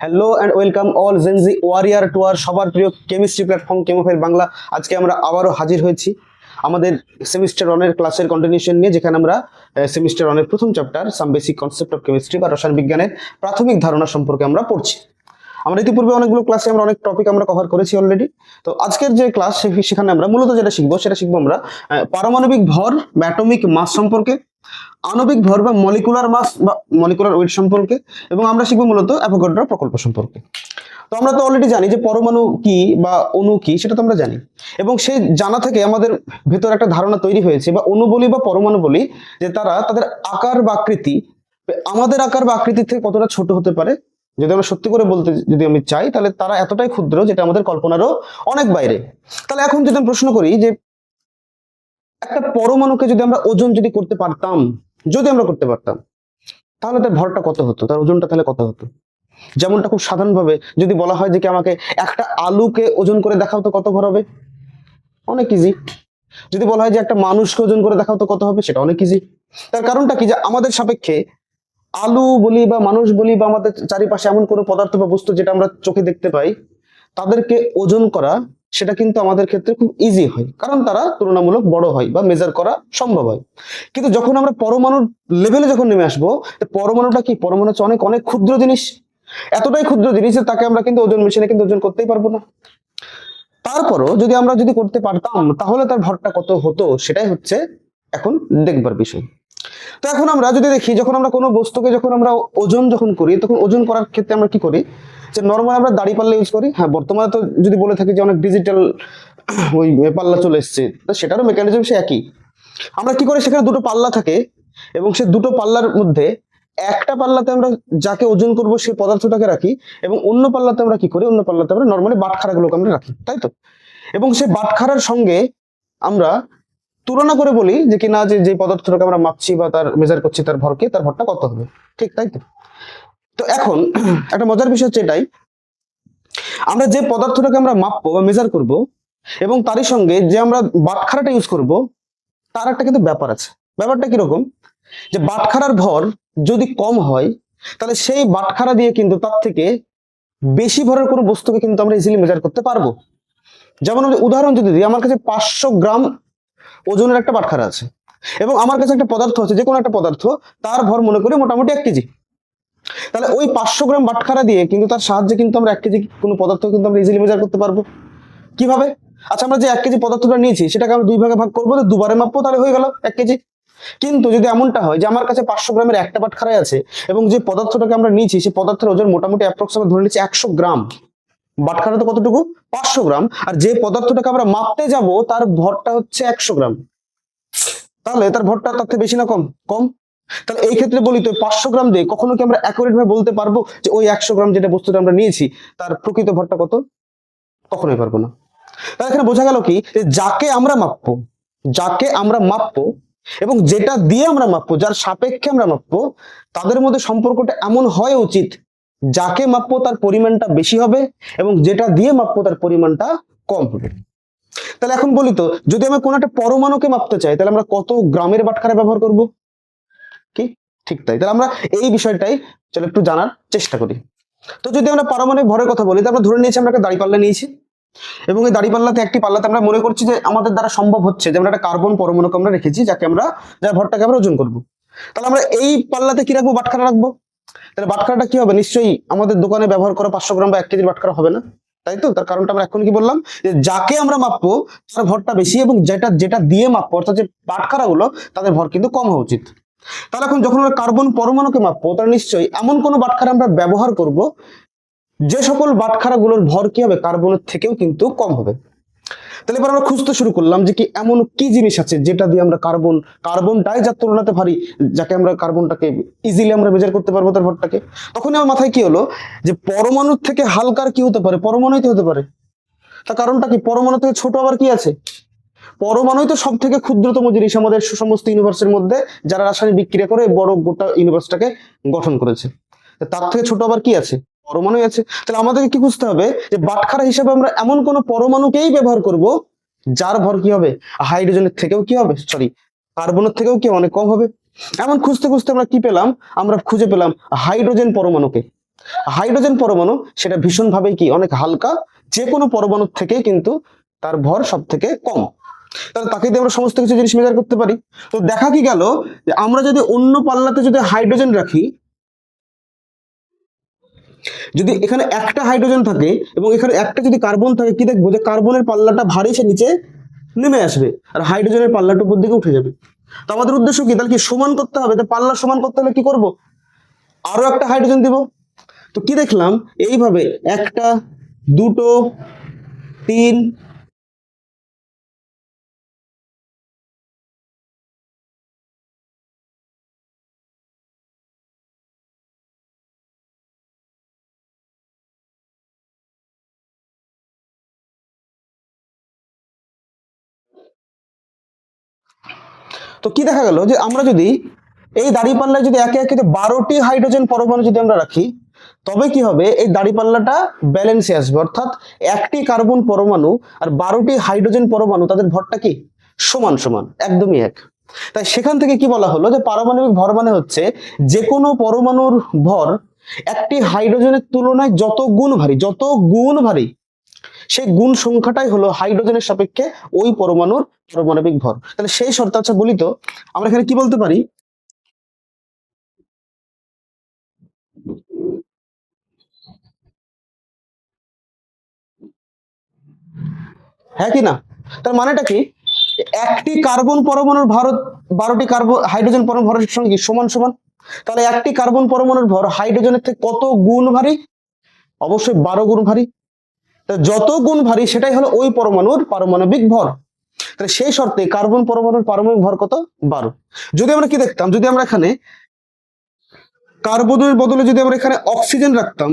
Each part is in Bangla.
Hello and welcome all Gen Z warrior to আর সবার প্রিয় কেমিস্ট্রি প্ল্যাটফর্ম কেমোফাইল বাংলা। আজকে আমরা আবারও হাজির হয়েছি আমাদের সেমিস্টার ওয়ানের ক্লাসের কন্টিনিউশন নিয়ে, যেখানে আমরা সেমিস্টার ওয়ানের প্রথম chapter some basic concept of chemistry বা রসায়ন বিজ্ঞানের প্রাথমিক ধারণা সম্পর্কে আমরা পড়ছি। আমরা ইতিপূর্বে অনেকগুলো ক্লাসে আমরা অনেক টপিক আমরা কভার করেছি অলরেডি। তো আজকের যে ক্লাস সেখানে আমরা মূলত যেটা শিখবো আমরা পারমাণবিক ভর বা অ্যাটমিক মাস সম্পর্কে, আণবিক ভর বা মলিকুলার মাস বা মলিকুলার ওয়েট সম্পর্কে, এবং আমরা শিখবো মূলত অ্যাভোগাড্রো প্রকল্প সম্পর্কে। তো আমরা তো অলরেডি জানি যে পরমাণু কি বা অণু কি, সেটা তো আমরা জানি, এবং সেই জানা থেকে আমাদের ভেতর একটা ধারণা তৈরি হয়েছে, বা অণু বলি বা পরমাণু বলি, যে তারা তাদের আকার বা আকৃতি আমাদের আকার বা আকৃতি থেকে কতটা ছোট হতে পারে। যদি আমরা সত্যি করে বলতে যদি আমি চাই, তাহলে তারা এতটাই ক্ষুদ্র যেটা আমাদের কল্পনারও অনেক বাইরে। তাহলে এখন যদি আমি প্রশ্ন করি যে একটা পরমাণুকে যদি আমরা ওজন যদি করতে পারতাম, তাহলে তার ভরটা কত হতো, তার ওজনটা তাহলে কত হতো? যেমনটা খুব সাধারণভাবে যদি বলা হয় যে কি আমাকে একটা আলুকে ওজন করে দেখাও তো কত ভর হবে, অনেক ইজি। যদি বলা হয় যে একটা মানুষকে ওজন করে দেখাও তো কত হবে, সেটা অনেক ইজি। তার কারণটা কি, যে আমাদের সাপেক্ষে আলু বলি বা মানুষ বলি বা আমাদের চারিপাশে এমন কোনো পদার্থ বা বস্তু যেটা আমরা চোখে দেখতে পাই, তাদেরকে ওজন করা সেটা কিন্তু আমাদের ক্ষেত্রে খুব ইজি হয়, কারণ তারা তুলনামূলক বড় হয় বা মেজার করা সম্ভব হয়। কিন্তু যখন আমরা পরমাণুর লেভেলে যখন নেমে আসবো, পরমাণুটা কি, পরমাণু হচ্ছে অনেক অনেক ক্ষুদ্র জিনিস, এতটাই ক্ষুদ্র জিনিস যে তাকে আমরা কিন্তু ওজন মেশিনে কিন্তু ওজন করতেই পারবো না। তারপরও যদি আমরা যদি করতে পারতাম, তাহলে তার ভরটা কত হতো, সেটাই হচ্ছে এখন দেখবার বিষয়। তো এখন আমরা যদি দেখি, যখন আমরা কোনো বস্তুকে যখন আমরা ওজন যখন করি, তখন ওজন করার ক্ষেত্রে আমরা কি করি, যে নর্মাল আমরা দাড়ি পাল্লা ইউজ করি। হ্যাঁ, বর্তমানে তো যদি বলে থাকি যে অনেক ডিজিটাল ওই পাল্লা চলে এসছে, তো সেটারও মেকানিজম সে একই। আমরা কি করি, সেখানে দুটো পাল্লা থাকে, এবং সে দুটো পাল্লার মধ্যে একটা পাল্লাতে আমরা যাকে ওজন করব সেই পদার্থটাকে রাখি, এবং অন্য পাল্লাতে আমরা কি করি, অন্য পাল্লাতে আমরা নর্মালি বাটখারাগুলোকে আমরা রাখি, তাই তো? এবং সেই বাটখারার সঙ্গে আমরা তুলনা করে বলি যে কিনা যে পদার্থটাকে আমরা মাপছি বা তার মেজার করছি, তার ভরটা কত হবে, ঠিক তাই তো? তো এখন একটা মজার বিষয় হচ্ছে এটাই, আমরা যে পদার্থটাকে আমরা মাপবো বা মেজার করব, এবং তারই সঙ্গে যে আমরা বাটখারাটা ইউজ করব, তার একটা কিন্তু ব্যাপার আছে। ব্যাপারটা কিরকম, যে বাটখারার ভর যদি কম হয়, তাহলে সেই বাটখারা দিয়ে কিন্তু তার থেকে বেশি ভরের কোনো বস্তুকে কিন্তু আমরা ইজিলি মেজার করতে পারবো। যেমন উদাহরণ যদি দিই, আমার কাছে 500 গ্রাম ওজনের একটা বাটখারা আছে, এবং আমার কাছে একটা পদার্থ আছে, যে কোনো একটা পদার্থ, তার ভর মনে করি মোটামুটি 1 কেজি। তাহলে ওই 500 গ্রাম বাটখারা দিয়ে কিন্তু তার সাহায্যে কিন্তু আমরা 1 কেজি কোনো পদার্থ কিন্তু আমরা ইজিলি মেজার করতে পারবো। কিভাবে? আচ্ছা, আমরা যে 1 কেজি পদার্থটা নিয়েছি, সেটাকে আমরা 2 ভাগে ভাগ করবো, দুবারে মাপবো, তাহলে হয়ে গেল 1 কেজি। কিন্তু যদি এমনটা হয় যে আমার কাছে 500 গ্রামের একটা বাটখারাই আছে, এবং যে পদার্থটাকে আমরা নিয়েছি সেই পদার্থের ওজন মোটামুটি অ্যাপ্রক্সিমেট ধরে নিচ্ছি 100 গ্রাম, বাটখারা তো কতটুকু, 500 গ্রাম, আর যে পদার্থটাকে আমরা মাপতে যাব তার ভরটা হচ্ছে 100 গ্রাম, তাহলে তার ভরটা তার থেকে বেশি না কম? কম। তাহলে এই ক্ষেত্রে বলি তো 500 গ্রাম দিয়ে কখনো কি আমরা অ্যাকুরেট ভাবে বলতে পারবো যে ওই 100 গ্রাম যেটা বস্তুটা আমরা নিয়েছি তার প্রকৃত ভরটা কত? কখনোই পারবো না। তাহলে এখানে বোঝা গেল কি, যে যাকে আমরা মাপবো এবং যেটা দিয়ে আমরা মাপবো, যার সাপেক্ষে আমরা মাপবো, তাদের মধ্যে সম্পর্কটা এমন হয় উচিত, যাকে মাপবো তার পরিমাণটা বেশি হবে এবং যেটা দিয়ে মাপবো তার পরিমাণটা কম হবে। তাহলে এখন বলি তো, যদি আমি কোনো একটা পরমাণুকে মাপতে চাই, তাহলে আমরা কত গ্রামের বাটখারা ব্যবহার করব? কি ঠিক তাই? তাহলে আমরা এই বিষয়টাই চলো একটু জানার চেষ্টা করি। তো যদি আমরা পারমাণবিক ভরের কথা বলি, তাহলে আমরা ধরে নিয়েছি আমরা একটা দাঁড়িপাল্লা নিয়েছি, এবং এই দাঁড়িপাল্লাতে একটি পাল্লাতে আমরা মনে করছি যে আমাদের দ্বারা সম্ভব হচ্ছে যে আমরা একটা কার্বন পরমাণুকে আমরা রেখেছি, যার ভরটাকে আমরা ওজন করব। তাহলে আমরা এই পাল্লাতে কি রাখবো, বাটখারা রাখবো। তাহলে বাটখারাটা কি হবে, নিশ্চয়ই আমাদের দোকানে ব্যবহার করা 500 গ্রাম বা 1 কেজির বাটখারা হবে না, তাই তো? তার কারণটা আমরা এখন কি বললাম, যে যাকে আমরা মাপবো তার ভরটা বেশি, এবং যেটা দিয়ে মাপবো অর্থাৎ যে বাটখারা গুলো, তাদের ভর কিন্তু কম হওয়া উচিত। তাহলে এখন যখন আমরা কার্বন পরমাণুকে মাপবো, তাহলে নিশ্চয়ই এমন কোনো বাটখারা আমরা ব্যবহার করব যে সকল বাটখারা গুলোর ভর কি হবে, কার্বনের থেকেও কিন্তু কম হবে। তাহলে এবার আমরা খুঁজতে শুরু করলাম যে কি এমন কি জিনিস আছে যেটা দিয়ে আমরা কার্বনটাই যার তুলনাতে ভারী, যাকে আমরা কার্বনটাকে ইজিলি আমরা মেজার করতে পারবো তার ভরটাকে। তখনই আমার মাথায় কি হলো, যে পরমাণুর থেকে হালকার কি হতে পারে, পরমাণুই তো হতে পারে। তার কারণটা কি, পরমাণু থেকে ছোট আবার কি আছে? পরমাণুই তো সব থেকে ক্ষুদ্রতম জিনিস আমাদের সমস্ত ইউনিভার্সের মধ্যে, যারা রাসায়নিক বিক্রিয়া করে বড় গোটা ইউনিভার্সটাকে গঠন করেছে। তার থেকে ছোট আবার কি আছে, পরমাণুই আছে। তাহলে আমাদেরকে কি বুঝতে হবে, যে বাটখারা হিসেবে আমরা এমন কোন পরমাণুকেই ব্যবহার করব যার ভর কি হবে, হাইড্রোজেনের থেকেও কি হবে, সরি, কার্বনের থেকেও কি অনেক কম হবে। এমন খুঁজতে খুঁজতে আমরা কি পেলাম, আমরা খুঁজে পেলাম হাইড্রোজেন পরমাণুকে। হাইড্রোজেন পরমাণু সেটা ভীষণভাবে কি অনেক হালকা, যে কোনো পরমাণুর থেকে কিন্তু তার ভর সব থেকে কম। তাহলে তাকে দিয়ে আমরা সমস্ত কিছু জিনিস মেজার করতে পারি। তো দেখা কি গেল যে আমরা যদি অন্য পাল্লাতে যদি হাইড্রোজেন রাখি, যদি এখানে একটা হাইড্রোজেন থাকে এবং এখানে একটা যদি কার্বন থাকে, কি দেখবো যে কার্বনের পাল্লাটা ভারী সে নিচে নেমে আসবে আর হাইড্রোজেনের পাল্লাটা উপর দিকে উঠে যাবে। তো আমাদের উদ্দেশ্য কি, তাহলে কি সমান করতে হবে, তো পাল্লা সমান করতে হলে কি করব, আরো একটা হাইড্রোজেন দিব। তো কি দেখলাম, এইভাবে একটা, দুটো, তিন, তো কি দেখা গেল যে আমরা যদি এই দাঁড়িপাল্লায় যদি একে একে 12টি হাইড্রোজেন পরমাণু যদি আমরা রাখি, তবে কি হবে, এই দাঁড়িপাল্লাটা ব্যালেন্সে আসবে। অর্থাৎ একটি কার্বন পরমাণু আর 12টি হাইড্রোজেন পরমাণু, তাদের ভরটা কি সমান সমান, একদমই এক। তাই সেখান থেকে কি বলা হলো যে পারমাণবিক ভর মানে হচ্ছে যে কোনো পরমাণুর ভর একটি হাইড্রোজেনের তুলনায় যত গুণ ভারী, যত গুণ ভারী, সেই গুণ সংখ্যাটাই হলো হাইড্রোজেনের সাপেক্ষে ওই পরমাণুর পারমাণবিক ভর। তাহলে সেই শর্তে, আচ্ছা বলি তো আমরা এখানে কি বলতে পারি, হ্যাঁ কি না? তার মানেটা কি, একটি কার্বন পরমাণুর ভর 12টি কার্বন হাইড্রোজেন পরমাণু ভরের সঙ্গে কি সমান সমান। তাহলে একটি কার্বন পরমাণুর ভর হাইড্রোজেনের থেকে কত গুণ ভারী, অবশ্যই 12 গুণ ভারী। যত গুণ ভারী সেটাই হলো ওই পরমাণুর পারমাণবিক ভর। তাহলে সেই শর্তে কার্বন পরমাণুর পারমাণবিক ভর কত, 12। যদি আমরা কি দেখতাম, যদি আমরা এখানে কার্বনের বদলে যদি আমরা এখানে অক্সিজেন রাখতাম,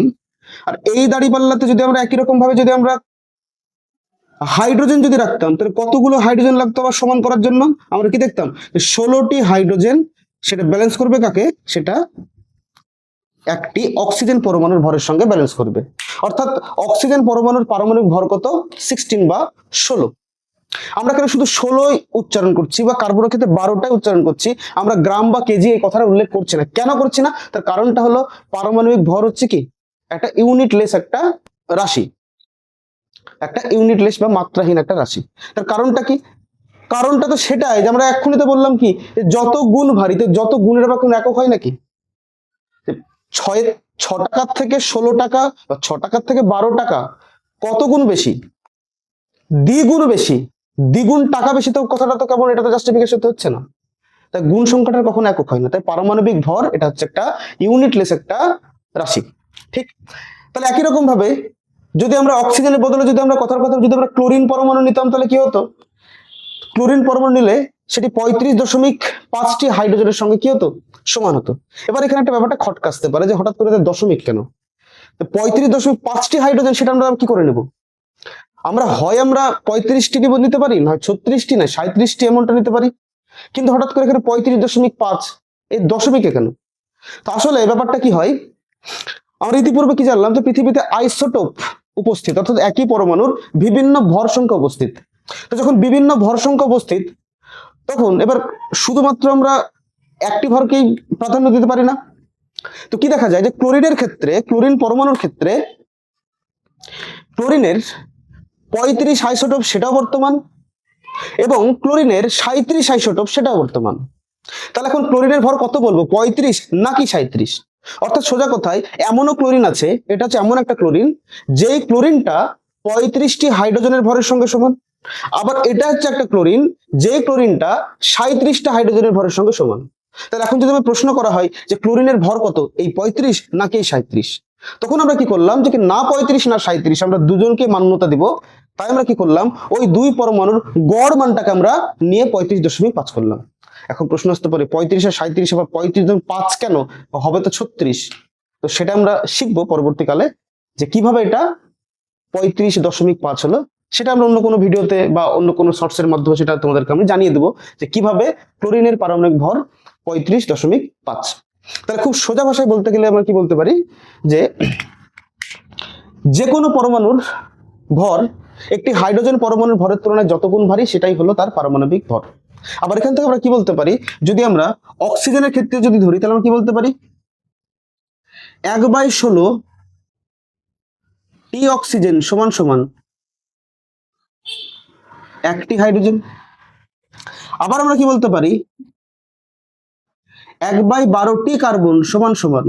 আর এই দাঁড়িপাল্লাতে যদি আমরা একই রকম ভাবে যদি আমরা হাইড্রোজেন যদি রাখতাম, তাহলে কতগুলো হাইড্রোজেন লাগতো আবার সমান করার জন্য, আমরা কি দেখতাম 16টি হাইড্রোজেন, সেটা ব্যালেন্স করবে কাকে, সেটা একটি অক্সিজেন পরমাণুর ভরের সঙ্গে ব্যালেন্স করবে। অর্থাৎ অক্সিজেন পরমাণুর পারমাণবিক ভর কত, 16 বা 16। আমরা কেন শুধু 16ই উচ্চারণ করছি বা কার্বনের ক্ষেত্রে 12টাই উচ্চারণ করছি, আমরা গ্রাম বা কেজি এই কথাটা উল্লেখ করছি না। কেন করছি না, তার কারণটা হলো পারমাণবিক ভর হচ্ছে কি একটা ইউনিটলেস একটা রাশি, একটা ইউনিটলেস বা মাত্রাহীন একটা রাশি। তার কারণটা কি, কারণটা তো সেটাই যে আমরা এক্ষুনি তো বললাম কি, যত গুণ ভারী, তো যত গুণের আবার কোনো একক হয় নাকি, 6 টাকার থেকে 16 টাকা বা 6 টাকার থেকে 12 টাকা কত গুণ বেশি, দ্বিগুণ বেশি, দ্বিগুণ টাকা বেশি। তো কথাটা তো কেমন, এটা তো জাস্টিফিকেশন হচ্ছে না। তাই গুণ সংখ্যাটা কখনো একক হয় না। তাই পারমাণবিক ভর এটা হচ্ছে একটা ইউনিটলেস একটা রাশি। ঠিক, তাহলে একই রকম ভাবে যদি আমরা অক্সিজেনের বদলে যদি আমরা কথার কথা যদি আমরা ক্লোরিন পরমাণু নিতাম, তাহলে কি হতো, ক্লোরিন পরমাণু নিলে সেটি 35.5টি হাইড্রোজেনের সঙ্গে কি হতো, সমান হতো। এবার এখানে একটা ব্যাপারটা খটকাতে পারে যে হঠাৎ করে দশমিক কেন, 35.5টি হাইড্রোজেন, সেটা আমরা কি করে নেব, আমরা হয় আমরা 35টি নিতে পারি, নয় 36টি, নয় 37টি, এমনটা নিতে পারি। কিন্তু হঠাৎ করে এখানে 35.5 এই দশমিকে কেন? তো আসলে এই ব্যাপারটা কি হয়, আমরা ইতিপূর্বে কি জানলাম যে পৃথিবীতে আইসোটোপ উপস্থিত, অর্থাৎ একই পরমাণুর বিভিন্ন ভর সংখ্যা উপস্থিত। তো যখন বিভিন্ন ভর সংখ্যা উপস্থিত, তখন এবার শুধুমাত্র আমরা একটি ভরকেই প্রাধান্য দিতে পারি না। তো কি দেখা যায় যে ক্লোরিনের ক্ষেত্রে, ক্লোরিন পরমাণুর ক্ষেত্রে ক্লোরিনের 35 আইসোটোপ সেটাও বর্তমান, এবং ক্লোরিনের 37 আইসোটোপ সেটাও বর্তমান। তাহলে এখন ক্লোরিনের ভর কত বলবো, 35 নাকি 37? অর্থাৎ সোজা কথায় এমনও ক্লোরিন আছে, এটা হচ্ছে এমন একটা ক্লোরিন যেই ক্লোরিনটা 35টি হাইড্রোজেনের ভরের সঙ্গে সমান। আবার এটা হচ্ছে একটা ক্লোরিন যেই ক্লোরিনটা 37টা হাইড্রোজেনের ভরের সঙ্গে সমান। তাহলে এখন যদি আমি প্রশ্ন করা হয় যে ক্লোরিনের ভর কত, এই 35 নাকি 37, তখন আমরা কি করলাম যে না 35 না 37, আমরা দুজনকে মান্যতা দিব। তাই আমরা কি করলাম, ওই দুই পরমাণুর গড় মানটাকে আমরা নিয়ে 35.5 করলাম। এখন প্রশ্ন আসতে পারে 35 আর 37 আবার 35.5 কেন হবে, তো 36। তো সেটা আমরা শিখবো পরবর্তীকালে যে কিভাবে এটা 35.5 হলো। সেটা আমরা অন্য কোনো ভিডিওতে বা অন্য কোনো শর্টসের মাধ্যমে সেটা তোমাদেরকে আমি জানিয়ে দেবো যে কিভাবে ক্লোরিনের পারমাণবিক ভর 35.5। তাহলে খুব সোজা ভাষায় বলতে গেলে আমরা কি বলতে পারি যে যে কোনো পরমাণুর ভর একটি হাইড্রোজেন পরমাণুর ভরের তুলনায় যত গুণ ভারী, সেটাই হলো তার পারমাণবিক ভর। আবার এখান থেকে আমরা কি বলতে পারি, যদি আমরা অক্সিজেনের ক্ষেত্রে যদি ধরি, তাহলে আমরা কি বলতে পারি, 1/16 টি অক্সিজেন সমান সমান একটি হাইড্রোজেন। আবার আমরা কি বলতে পারি, 1/12টি কার্বন সমান সমান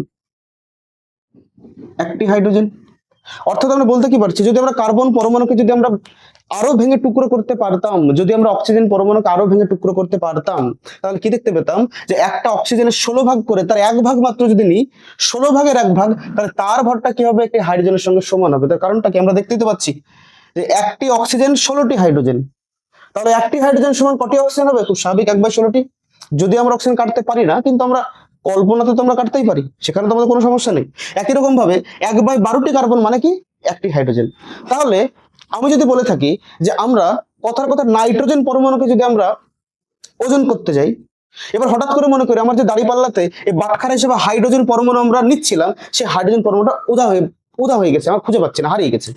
একটি হাইড্রোজেন। অর্থাৎ আমরা বলতে কি পারছি, যদি আমরা কার্বন পরমাণুকে যদি আমরা আরো ভেঙে টুকরো করতে পারতাম, যদি আমরা অক্সিজেন পরমাণুকে আরো ভেঙে টুকরো করতে পারতাম, তাহলে কি দেখতে পেতাম যে একটা অক্সিজেনের 16 ভাগ করে তার 1 ভাগ মাত্র যদি নিই, 16 ভাগের 1 ভাগ, তাহলে তার ভরটা কি হবে, একটি হাইড্রোজেনের সঙ্গে সমান হবে। তার কারণটা কি আমরা দেখতেই তো পাচ্ছি যে একটি অক্সিজেন 16টি হাইড্রোজেন। তাহলে একটি হাইড্রোজেন সমান কটি অক্সিজেন হবে? খুব স্বাভাবিক, 1/16টি। যদি আমরা অক্সিজেন কাটতে পারি না, কিন্তু আমরা কল্পনাতে তো আমরা কাটতেই পারি, সেখানে তো আমাদের কোনো সমস্যা নেই। একই রকম ভাবে 1/12টি কার্বন মানে কি, একটি হাইড্রোজেন। তাহলে আমি যদি বলে থাকি যে আমরা কথার কথা নাইট্রোজেন পরমাণুকে যদি আমরা ওজন করতে যাই, এবার হঠাৎ করে মনে করি আমার যে দাঁড়িপাল্লাতে এই বাটখারা হিসেবে হাইড্রোজেন পরমাণু আমরা নিচ্ছিলাম, সেই হাইড্রোজেন পরমাণুটা উদা হয়ে গেছে, আমরা খুঁজে পাচ্ছি না, হারিয়ে গেছে।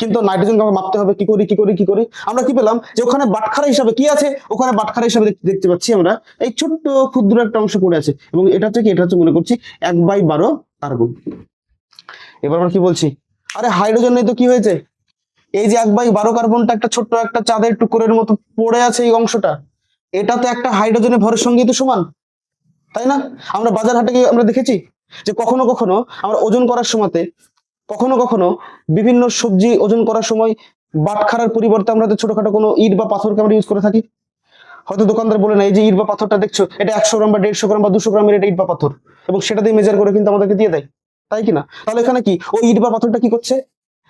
কিন্তু নাইট্রোজেনকে আমরা মাপতে হবে, কি করি আমরা কি পেলাম যে ওখানে বাটখারা হিসাবে কি আছে, ওখানে বাটখারা হিসাবে দেখতে পাচ্ছি আমরা এই ছোট্ট ক্ষুদ্র একটা অংশ পড়ে আছে, এবং এটা হচ্ছে কি, এটা হচ্ছে মনে করছি 1/12 কার্বন। এবার আমরা কি বলছি, আরে হাইড্রোজেন নেই তো কি হয়েছে, এই যে 1/12 কার্বনটা একটা ছোট্ট একটা চাঁদের টুকরোর মতো পড়ে আছে, এই অংশটা, এটা তো একটা হাইড্রোজেনের ভরের সঙ্গেই তো সমান, তাই না? আমরা বাজার হাটে গিয়ে আমরা দেখেছি যে কখনো কখনো আমরা ওজন করার সময়তে, কখনো কখনো বিভিন্ন সবজি ওজন করার সময় বাটখারার পরিবর্তে আমরা ছোটখাটো কোনো ইট বা পাথরকে আমরা ইউজ করে থাকি। হয়তো দোকানদার বলে না, এই যে ইট বা পাথরটা দেখছো, এটা 100 গ্রাম বা 150 গ্রাম বা 200 গ্রামের এটা ইট বা পাথর, এবং সেটা দিয়ে মেজার করে কিন্তু আমাদেরকে দিয়ে দেয়, তাই কিনা? তাহলে এখানে কি ওই ইট বা পাথরটা কি করছে,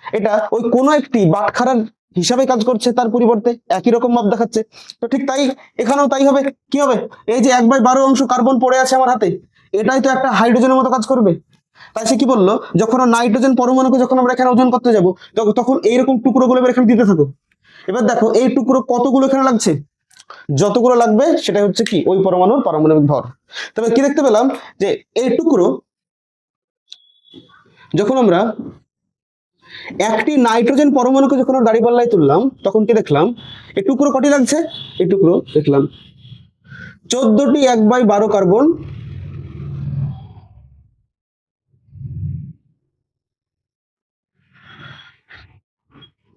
এটা ওই কোনো একটি বাটখারার হিসাবে কাজ করছে, তার পরিবর্তে একই রকম মাপ দেখাচ্ছে। তো ঠিক তাই এখানেও তাই হবে, কি হবে, এই যে 1/12 অংশ কার্বন পড়ে আছে আমার হাতে, এটাই তো একটা হাইড্রোজেনের মতো কাজ করবে। তাই সে কি বললো, যখন নাইট্রোজেন পরমাণুকে যখন আমরা এখানে ওজন করতে যাব, তখন এইরকম টুকরোগুলো এবার এখানে দিতে থাকো। এবার দেখো এই টুকরো কতগুলো এখানে লাগছে, যতগুলো লাগবে সেটা হচ্ছে কি ওই পরমাণুর পারমাণবিক ভর। তবে কি দেখতে পেলাম যে এই টুকরো যখন আমরা একটি নাইট্রোজেন পরমাণুকে যখন দাঁড়িপাল্লায় তুললাম, তখন কি দেখলাম, এই টুকরো কটি লাগছে, এই টুকরো দেখলাম 14টি 1/12 কার্বন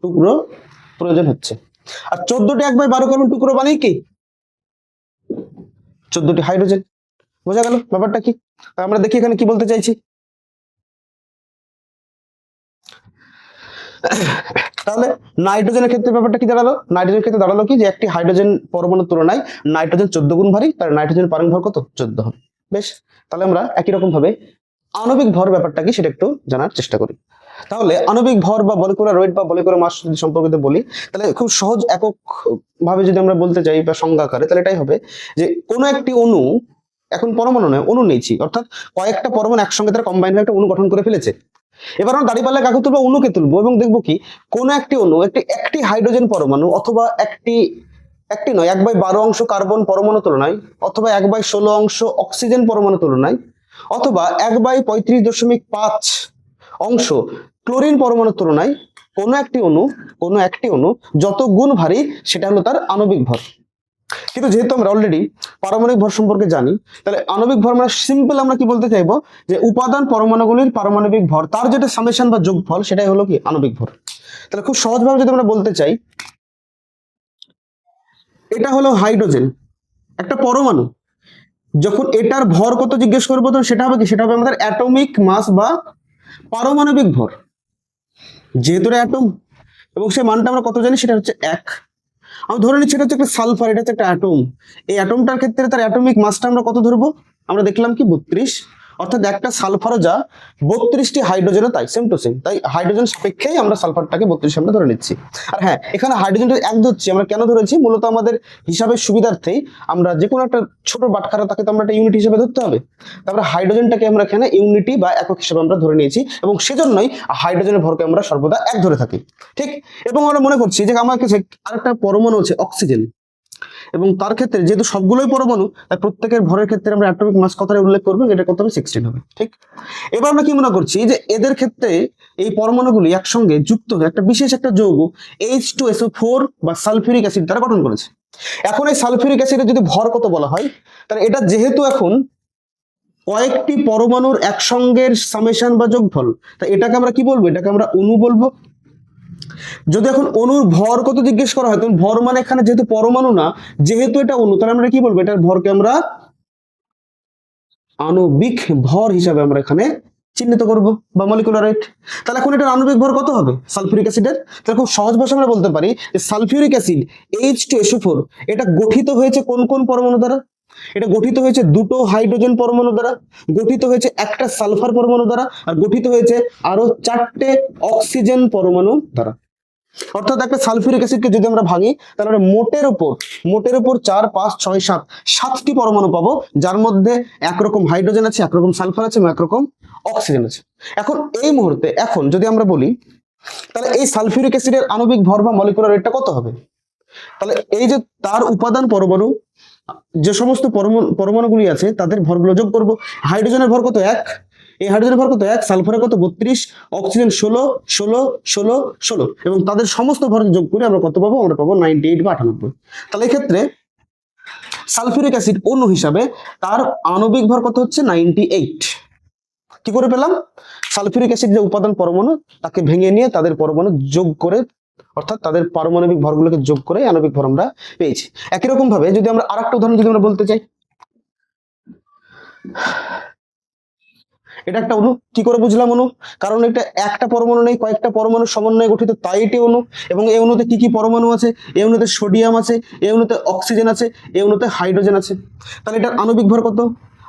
টুকরো প্রয়োজন হচ্ছে। আর 14টি 1/12 কার্বন টুকরো মানে কি, 14টি হাইড্রোজেন। বোঝা গেল ব্যাপারটা কি? আমরা দেখি এখানে কি বলতে চাইছি। তাহলে নাইট্রোজেনের ক্ষেত্রে ব্যাপারটা কি দাঁড়ালো, নাইট্রোজেনের ক্ষেত্রে দাঁড়ালো কি, যে একটি হাইড্রোজেন পরমাণুর তুলনায় নাইট্রোজেন 14 গুণ ভারী, তার নাইট্রোজেন পারমাণবিক ভর কত, 14 হবে। বেশ, তাহলে আমরা একই রকম ভাবে আণবিক ভর ব্যাপারটা কি সেটা একটু জানার চেষ্টা করি। তাহলে আণবিক ভর বা মলিকুলার ওয়েট বা মলিকুলার মাস যদি সম্পর্কে বলি, তাহলে খুব সহজ একক ভাবে যদি আমরা বলতে চাই বা সংজ্ঞা আকারে, তাহলে এটাই হবে যে কোনো একটি অণু, এখন পরমাণু নয় অণু নিয়েছি, অর্থাৎ কয়েকটা পরমাণু একসঙ্গে তারা কম্বাইন হয়ে একটা অণু গঠন করে ফেলেছে। এবার আমরা দাঁড়িপাল্লায় কাকে তুলবো, অণুকে তুলবো, এবং দেখবো কি কোন একটি অণু একটি হাইড্রোজেন পরমাণু অথবা একটি নয় 1/12 অংশ কার্বন পরমাণু তুলনায়, অথবা 1/16 অংশ অক্সিজেন পরমাণু তুলনায়, অথবা 1/35.5 অংশ ক্লোরিন পরমাণুর তুলনায় কোনো একটি অণু যত গুণ ভারী, সেটা হলো তার আণবিক ভর। কিন্তু যেহেতু আমরা অলরেডি পারমাণবিক ভর সম্পর্কে জানি, তাহলে আণবিক ভর মানে সিম্পল আমরা কি বলতে চাইবো, যে উপাদান পরমাণুগুলির পারমাণবিক ভর তার যেটা সামেশন বা যোগফল, সেটাই হলো কি আণবিক ভর। তাহলে খুব সহজভাবে যদি আমরা বলতে চাই, এটা হলো হাইড্রোজেন একটা পরমাণু, যখন এটার ভর কত জিজ্ঞেস করবো, তখন সেটা হবে কি, সেটা হবে আমাদের অ্যাটমিক মাস বা পারমাণবিক ভর। যেহেতু অ্যাটম এবং সেই মানটা আমরা কত জানি, সেটা হচ্ছে 1। আমি ধরে নিচ্ছি এটা হচ্ছে একটা সালফার, এটা হচ্ছে একটা অ্যাটম। এই অ্যাটমটার ক্ষেত্রে তার অ্যাটমিক মাসটা আমরা কত ধরবো, আমরা দেখলাম কি 32, অর্থাৎ একটা সালফারও যা 32টি হাইড্রোজেনও তাই সেম টু সেম, তাই হাইড্রোজেন সাপেক্ষেই আমরা সালফারটাকে 32 আমরা ধরে নিচ্ছি। আর হ্যাঁ, এখানে হাইড্রোজেনটা 1 ধরছি, আমরা কেন ধরেছি, মূলত আমাদের হিসাবের সুবিধার্থেই আমরা যে কোনো একটা ছোট বাটখারা তাকে তো আমরা একটা ইউনিট হিসেবে ধরতে হবে, তারপরে হাইড্রোজেনটাকে আমরা এখানে ইউনিটি বা একক হিসেবে আমরা ধরে নিয়েছি, এবং সেজন্যই হাইড্রোজেনের ভরকে আমরা সর্বদা 1 ধরে থাকি, ঠিক। এবং আমরা মনে করছি যে আমার কাছে আরেকটা পরমাণু আছে অক্সিজেন, এবং তার ক্ষেত্রে যেহেতু সবগুলোই পরমাণু, তাই প্রত্যেকের ভরের ক্ষেত্রে আমরা অ্যাটমিক মাস কথাটা উল্লেখ করবো, এটা কত হবে 16 হবে, ঠিক। এবার আমরা কি মনে করছি যে এদের ক্ষেত্রে এই পরমাণুগুলি একসঙ্গে যুক্ত হয়ে একটা বিশেষ একটা যৌগ H2SO4 বা সালফিউরিক অ্যাসিড দ্বারা গঠন করেছে। এখন এই সালফিউরিক অ্যাসিডের যদি ভর কত বলা হয়, তাহলে এটা যেহেতু এখন কয়েকটি পরমাণুর একসঙ্গের সামেশন বা যোগফল, তা এটাকে আমরা কি বলবো? এটাকে আমরা অণু বলবো। যদি এখন অণুর ভর কত জিজ্ঞেস করা হয়, তখন ভর মানে এখানে যেহেতু পরমাণু না, যেহেতু এটা অণু, তাহলে আমরা কি বলবো? এটার ভরকে আমরা আণবিক ভর হিসাবে আমরা এখানে চিহ্নিত করব বা মলিকুলার ওয়েট। তাহলে এখন এটার আণবিক ভর কত হবে সালফিউরিক অ্যাসিডের? তাহলে খুব সহজ ভাষায় আমরা বলতে পারি যে সালফিউরিক অ্যাসিড H2SO4 এটা গঠিত হয়েছে কোন কোন পরমাণু দ্বারা? এটা গঠিত হয়েছে দুটো হাইড্রোজেন পরমাণু দ্বারা, গঠিত হয়েছে একটা সালফার পরমাণু দ্বারা, আর গঠিত হয়েছে আরো 4টে অক্সিজেন পরমাণু দ্বারা। অর্থাৎ একটা সালফিউরিক অ্যাসিডকে যদি আমরা ভাঙি, তাহলে আমরা মোটের উপর 4, 5, 6, 7 7টি পরমাণু পাবো, যার মধ্যে একরকম হাইড্রোজেন আছে, একরকম সালফার আছে এবং একরকম অক্সিজেন আছে। এখন এই মুহূর্তে যদি আমরা বলি, তাহলে এই সালফিউরিক অ্যাসিডের আণবিক ভর বা মলিকুলার ওয়েটটা কত হবে? তাহলে এই যে তার উপাদান পরমাণু, যে সমস্ত পরমাণুগুলি আছে তাদের ভরগুলো যোগ করব। হাইড্রোজেনের ভর কত? 1। এই হাইড্রোজেনের ভর কত? 1। সালফারের কত? 32। অক্সিজেন 16, 16, 16, 16 এবং তাদের সমস্ত ভর যোগ করে আমরা কত পাবো? আমরা পাবো 98 বা 98। তাহলে এই ক্ষেত্রে সালফিউরিক অ্যাসিড অণু হিসাবে তার আণবিক ভর কত হচ্ছে? 98। কি করে পেলাম? সালফিউরিক অ্যাসিড যে উপাদান পরমাণু তাকে ভেঙে নিয়ে তাদের পরমাণু যোগ করে, অর্থাৎ তাদের পারমাণবিক ভরগুলোকে যোগ করে আণবিক ভর আমরা পেয়েছি। একই রকম ভাবে যদি আমরা আরেকটা উদাহরণ যদি আমরা বলতে চাই, এটা একটা অণু। কি করে বুঝলাম অণু? কারণ এটা একটা পরমাণু নেই, কয়েকটা পরমাণু সমন্বয়ে গঠিত, তাই এটি অণু। এবং এই অণুতে কি কি পরমাণু আছে? এই অণুতে সোডিয়াম আছে, এই অণুতে অক্সিজেন আছে, এই অণুতে হাইড্রোজেন আছে। তাহলে এটার আণবিক ভর কত?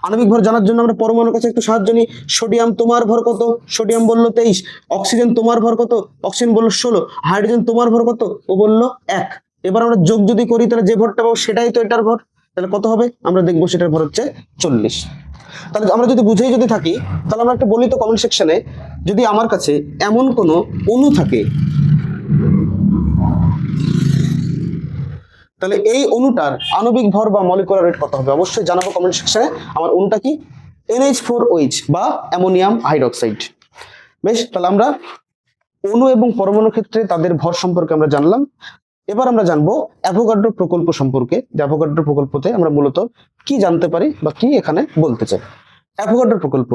আণবিক ভর জানার জন্য আমরা পরমাণুর কাছে একটু সাহায্য নিই। সোডিয়াম তোমার ভর কত? সোডিয়াম বললো 23। অক্সিজেন তোমার ভর কত? অক্সিজেন বললো 16। হাইড্রোজেন তোমার ভর কত? ও বললো 1। এবার আমরা যোগ যদি করি, তাহলে যে ভরটা পাবো সেটাই তো এটার ভর। তাহলে কত হবে? আমরা দেখবো সেটার ভর হচ্ছে 40। তাহলে আমরা যদি বুঝেই যদি থাকি, তাহলে আমরা একটা বলি তো কমেন্ট সেকশনে, যদি আমার কাছে এমন কোনো অণু থাকে, তাহলে এই অণুটার আণবিক ভর বা মলিকুলার ওয়েট কত হবে? অবশ্যই জানাবো কমেন্ট সেকশনে। আমার অণুটা কি? NH4OH বা অ্যামোনিয়াম হাইড্রোক্সাইড। বেশ, তাহলে আমরা অণু এবং পরমাণুর ক্ষেত্রে তাদের ভর সম্পর্কে আমরা জানলাম। এবার আমরা জানবো অ্যাভোগাড্রো প্রকল্প সম্পর্কে। যে অ্যাভোগাড্রো প্রকল্পতে আমরা মূলত কি জানতে পারি বা কি এখানে বলতে চাই। অ্যাভোগাড্রো প্রকল্প,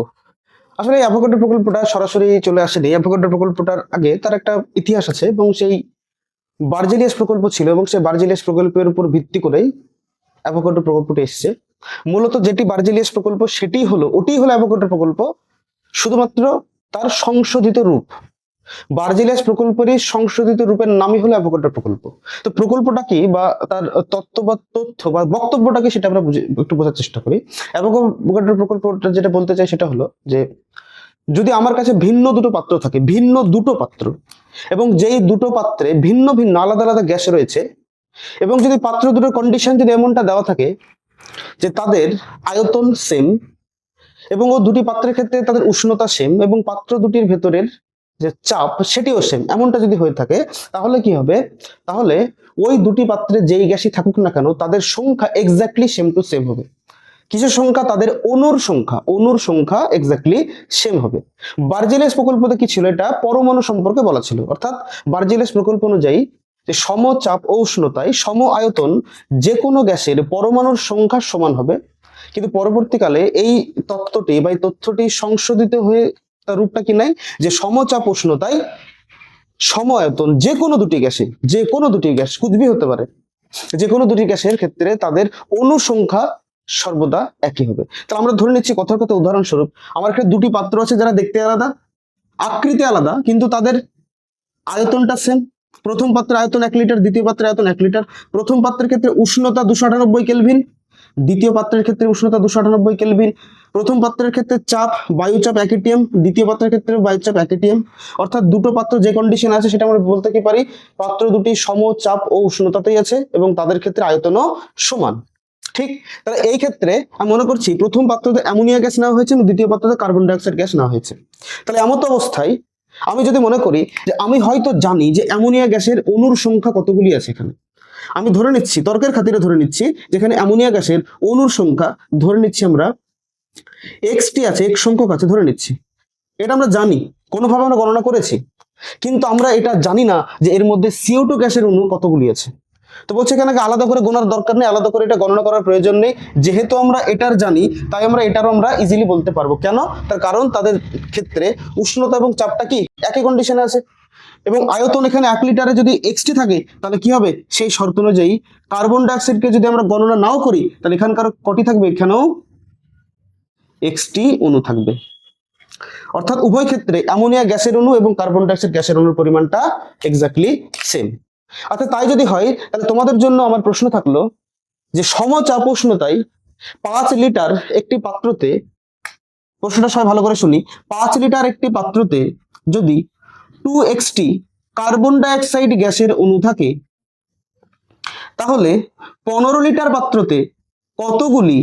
আসলে এই অ্যাভোগাড্রো প্রকল্পটা সরাসরি চলে আসেনি। অ্যাভোগাড্রো প্রকল্পটার আগে তার একটা ইতিহাস আছে এবং সেই বার্জেলিয়াস প্রকল্প ছিল, এবং সেই বার্জেলিয়াস প্রকল্পের উপর ভিত্তি করেই অ্যাভোগাড্রো প্রকল্পটা এসেছে। মূলত যেটি বার্জেলিয়াস প্রকল্প ওটি হলো অ্যাভোগাড্রো প্রকল্প, শুধুমাত্র তার সংশোধিত রূপ। বার্জেলিয়াস প্রকল্পেরই সংশোধিত রূপের নামই হলো অ্যাভোগাড্রো প্রকল্প। তো প্রকল্পটা কি বা তার তত্ত্ব বা তথ্য বা বক্তব্যটা কি সেটা আমরা একটু বোঝার চেষ্টা করি। অ্যাভোগাড্রো প্রকল্পটা যেটা বলতে চাই সেটা হলো যে, যদি আমার কাছে ভিন্ন দুটো পাত্র এবং যেই দুটো পাত্রে ভিন্ন ভিন্ন আলাদা আলাদা গ্যাস রয়েছে, এবং যদি পাত্র দুটোর কন্ডিশন যদি এমনটা দেওয়া থাকে যে তাদের আয়তন সেম, এবং ও দুটি পাত্রের ক্ষেত্রে তাদের উষ্ণতা সেম, এবং পাত্র দুটির ভেতরের যে চাপ সেটিও সেম, এমনটা যদি হয়ে থাকে, তাহলে কি হবে? তাহলে ওই দুটি পাত্রে যেই গ্যাসই থাকুক না কেন, তাদের সংখ্যা এক্স্যাক্টলি সেম টু সেম হবে। কিসের সংখ্যা? তাদের অণুর সংখ্যা এক্স্যাক্টলি সেম হবে। বার্জেলিয়াস প্রকল্পতে কি ছিল? এটা পরমাণু সম্পর্কে বলা ছিল। অর্থাৎ বার্জেলিয়াস প্রকল্প অনুযায়ী যে সমচাপ ও উষ্ণতায় সম আয়তন যে কোনো গ্যাসের পরমাণুর সংখ্যা সমান হবে। কিন্তু পরবর্তীকালে এই তত্ত্বটি বা এই তথ্যটি সংশোধিত হয়ে তার রূপটা কি নাই, যে সমচাপ উষ্ণতায় সম আয়তন যে কোনো দুটি গ্যাস কুছবি হতে পারে, যে কোনো দুটি গ্যাসের ক্ষেত্রে তাদের অণু সংখ্যা সর্বদা একই হবে। তাহলে আমরা ধরে নিচ্ছি কথার কথা উদাহরণস্বরূপ, আমার এখানে দুটি পাত্র আছে যারা দেখতে আলাদা, আকৃতি আলাদা, কিন্তু তাদের আয়তনটা সেম। প্রথম পাত্রের আয়তন 1 লিটার, দ্বিতীয় পাত্রের আয়তন 1 লিটার। প্রথম পাত্রের ক্ষেত্রে উষ্ণতা 298 কেলভিন, দ্বিতীয় পাত্রের ক্ষেত্রে উষ্ণতা 298 কেলভিন। প্রথম পাত্রের ক্ষেত্রে চাপ বায়ুচাপ 1 atm, দ্বিতীয় পাত্রের ক্ষেত্রে বায়ুচাপ 1 atm। অর্থাৎ দুটো পাত্র যে কন্ডিশন আছে সেটা আমরা বলতে কি পারি? পাত্র দুটি সম চাপ ও উষ্ণতাতেই আছে এবং তাদের ক্ষেত্রে আয়তনও সমান। ঠিক, তাহলে এই ক্ষেত্রে আমি মনে করছি প্রথম পাত্রতে অ্যামোনিয়া গ্যাস নেওয়া হয়েছে এবং দ্বিতীয় পাত্রতে কার্বন ডাইঅক্সাইড গ্যাস নেওয়া হয়েছে। তাহলে এমত অবস্থায় আমি যদি মনে করি যে আমি হয়তো জানি যে অ্যামোনিয়া গ্যাসের অণুর সংখ্যা কতগুলি আছে, এখানে আমি ধরে নিচ্ছি, তর্কের খাতিরে ধরে নিচ্ছি, যেখানে অ্যামোনিয়া গ্যাসের অণুর সংখ্যা ধরে নিচ্ছি আমরা এক্সটি আছে, এক সংখ্যক আছে ধরে নিচ্ছি। এটা আমরা জানি, কোনোভাবে আমরা গণনা করেছি, কিন্তু আমরা এটা জানি না যে এর মধ্যে CO2 গ্যাসের অণু কতগুলি আছে। তো বলছে এখানে আলাদা করে গোনার দরকার নেই, আলাদা করে এটা গণনা করার প্রয়োজন নেই। যেহেতু আমরা এটার জানি তাই আমরা এটারও আমরা ইজিলি বলতে পারবো। কেন? তার কারণ তাদের ক্ষেত্রে উষ্ণতা এবং চাপটা কি একই কন্ডিশনে আছে, এবং আয়তন এখানে 1 লিটারে যদি এক্সটি থাকে তাহলে কি হবে, সেই শর্ত অনুযায়ী কার্বন ডাইঅক্সাইডকে যদি আমরা গণনা নাও করি তাহলে এখানকার কটি থাকবে, এখানেও এক্সটি অণু থাকবে। অর্থাৎ উভয় ক্ষেত্রে অ্যামোনিয়া গ্যাসের অণু এবং কার্বন ডাইঅক্সাইড গ্যাসের অণুর পরিমাণটা এক্স্যাক্টলি সেম। আচ্ছা তাই যদি হয় তাহলে তোমাদের জন্য আমার প্রশ্ন থাকলো যে সমচাপ উষ্ণতায় 5 লিটার একটি পাত্রতে, প্রশ্নটা সবাই ভালো করে শুনি, 5 লিটার একটি পাত্রতে যদি 2xt কার্বন ডাইঅক্সাইড গ্যাসের অণু থাকে তাহলে 15 লিটার পাত্রতে কতগুলি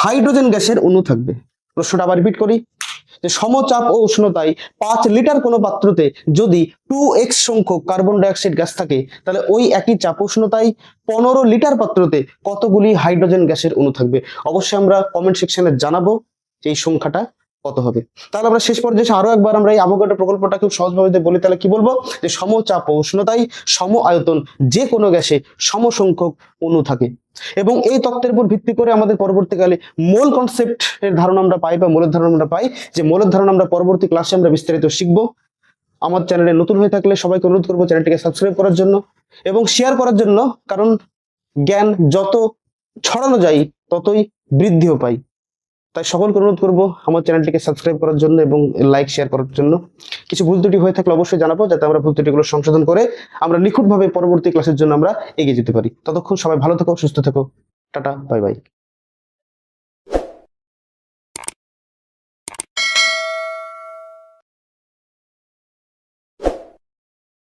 হাইড্রোজেন গ্যাসের অণু থাকবে? প্রশ্নটা আবার রিপিট করি, যে সমচাপ ও উষ্ণতায় 5 লিটার কোনো পাত্রতে যদি 2x সংখ্যক কার্বন ডাইঅক্সাইড গ্যাস থাকে তাহলে ওই একই চাপ উষ্ণতায় 15 লিটার পাত্রতে কতগুলি হাইড্রোজেন গ্যাসের অণু থাকবে? অবশ্যই আমরা কমেন্ট সেকশনে জানাবো যে এই সংখ্যাটা কত হবে। তাহলে আমরা শেষ পর্যায়ে আরো একবার আমরা এই অ্যাভোগাড্রো প্রকল্পটা খুব সহজভাবে যদি বলি তাহলে কি বলবো, যে সমচাপ ও উষ্ণতায় সম আয়তন যে কোনো গ্যাসে সম সংখ্যক অণু থাকে। এবং এই তত্ত্বের উপর ভিত্তি করে আমাদের পরবর্তীকালে মোল কনসেপ্ট এর ধারণা আমরা পাই বা মোলের ধারণা আমরা পাই, যে মোলের ধারণা আমরা পরবর্তী ক্লাসে আমরা বিস্তারিত শিখবো। আমার চ্যানেলে নতুন হয়ে থাকলে সবাইকে অনুরোধ করবো চ্যানেলটিকে সাবস্ক্রাইব করার জন্য এবং শেয়ার করার জন্য, কারণ জ্ঞান যত ছড়ানো যায় ততই বৃদ্ধিও পাই। তাই সকলকে অনুরোধ করবো আমার চ্যানেলটিকে সাবস্ক্রাইব করার জন্য এবং লাইক শেয়ার করার জন্য। কিছু ভুল ত্রুটি হয়ে থাকলে অবশ্যই জানাবো, যাতে আমরা ভুল ত্রুটিগুলো সংশোধন করে আমরা নিখুঁতভাবে পরবর্তী ক্লাসের জন্য আমরা এগিয়ে যেতে পারি। ততক্ষণ সবাই ভালো থেকো, সুস্থ থেকো, টাটা, বাই বাই।